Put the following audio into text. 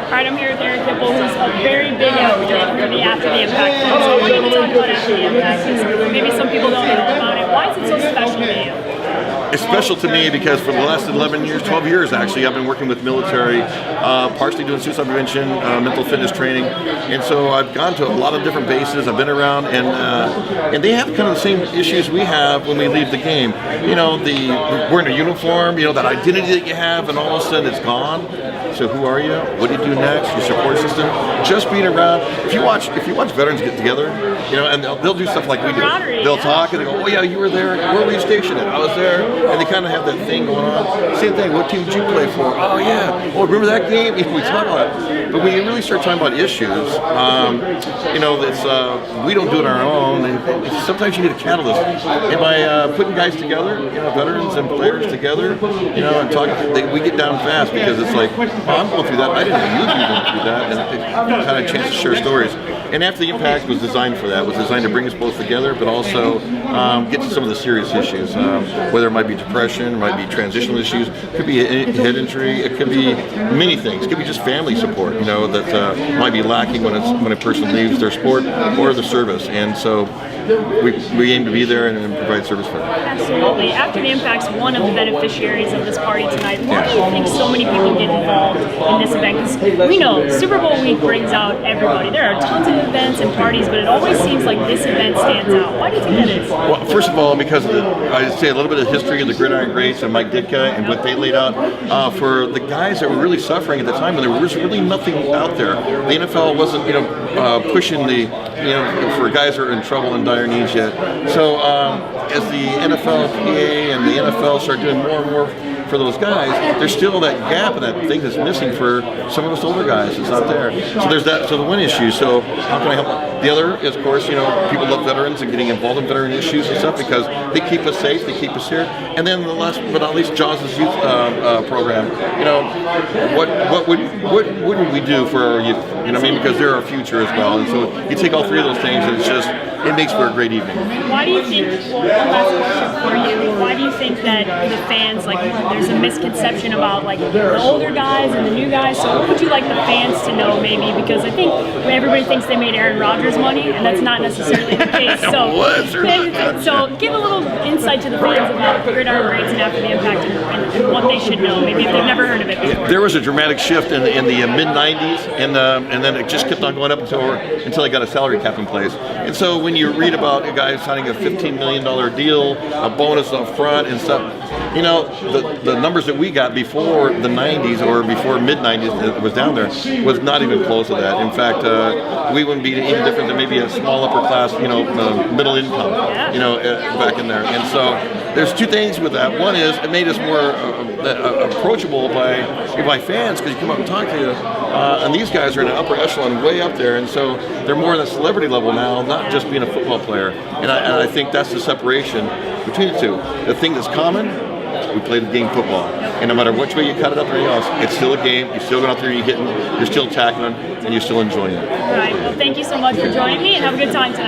All right, I'm here with Eric Hipple, who's a very big advocate for the After the Impact thing. So I want to talk about After the Impact, because maybe some people don't know about it. Why is it so special to you? It's special to me because for the last 11 years, 12 years actually, I've been working with military, partially doing suicide prevention, mental fitness training, and so I've gone to a lot of different bases. I've been around, and they have kind of the same issues we have when we leave the game. You know, wearing a uniform, you know, that identity that you have, and all of a sudden it's gone. So who are you? What do you do next? Your support system. Just being around. If you watch veterans get together, you know, and they'll do stuff like we do. They'll talk and they go, "Oh yeah, you were there. Where were you stationed at? I was there." And they kind of have that thing going on. Same thing. What team did you play for? Oh yeah. Oh, remember that game? You know, we talk about it. But when you really start talking about issues, you know, we don't do it on our own. And sometimes you need a catalyst. And by putting guys together, you know, veterans and players together, you know, and talking, we get down fast because it's like, oh, I'm going through that. I didn't know you'd be going through that. And it kind of chance to share stories. And After the Impact was designed for that. It was designed to bring us both together, but also get to some of the serious issues. Whether it might be depression, it might be transitional issues, it could be a head injury, it could be many things. It could be just family support, you know, that might be lacking when a person leaves their sport or the service. And so we aim to be there and provide service for them. Absolutely. After the Impact's one of the beneficiaries of this party tonight. Why do you think so many people get involved in this event? Because we know Super Bowl week brings out everybody. There are tons of events and parties, but it always seems like this event stands out. Why do you think that is? Well, first of all, because of I'd say a little bit of history of the Gridiron Greats and Mike Ditka and what they laid out for the guys that were really suffering at the time when there was really nothing out there. The NFL wasn't, you know, pushing the, you know, for guys who are in trouble and dire needs yet. So as the NFLPA and the NFL start doing more and more for those guys, there's still that gap and that thing that's missing for some of us older guys. It's not there. So there's that. So the one issue. So how can I help? The other is, of course, you know, people love veterans and getting involved in veteran issues and stuff because they keep us safe, they keep us here. And then the last but not least, Jaws' youth program. You know, what wouldn't we do for our youth? You know what I mean? Because they're our future as well. And so you take all three of those things, and it makes for a great evening. Why do you think, one last question for you, why do you think that the fans, like, there's a misconception about, like, the older guys and the new guys, so what would you like the fans to know, maybe? Because I think everybody thinks they made Aaron Rodgers money, and that's not necessarily the case. So give a little insight to the fans about Gridiron Greats and After the Impact and what they should know, maybe if they've never heard of it before. There was a dramatic shift in the mid-'90s, and then it just kept on going up until they got a salary cap in place. And so when you read about a guy signing a $15 million deal, a bonus up front and stuff, you know, the numbers that we got before the 90s or before mid-90s that was down there was not even close to that. In fact, we wouldn't be any different than maybe a small upper class, you know, middle income, you know, back in there. And so there's two things with that. One is it made us more approachable by fans because you come up and talk to you. And these guys are in an upper echelon way up there, and so they're more on the celebrity level now, not just being a football player. And I think that's the separation between the two. The thing that's common, we play the game football. And no matter which way you cut it up or anything else, it's still a game. You're still going out there, you're hitting, you're still tackling, and you're still enjoying it. All right. Well, thank you so much for joining me, and have a good time tonight.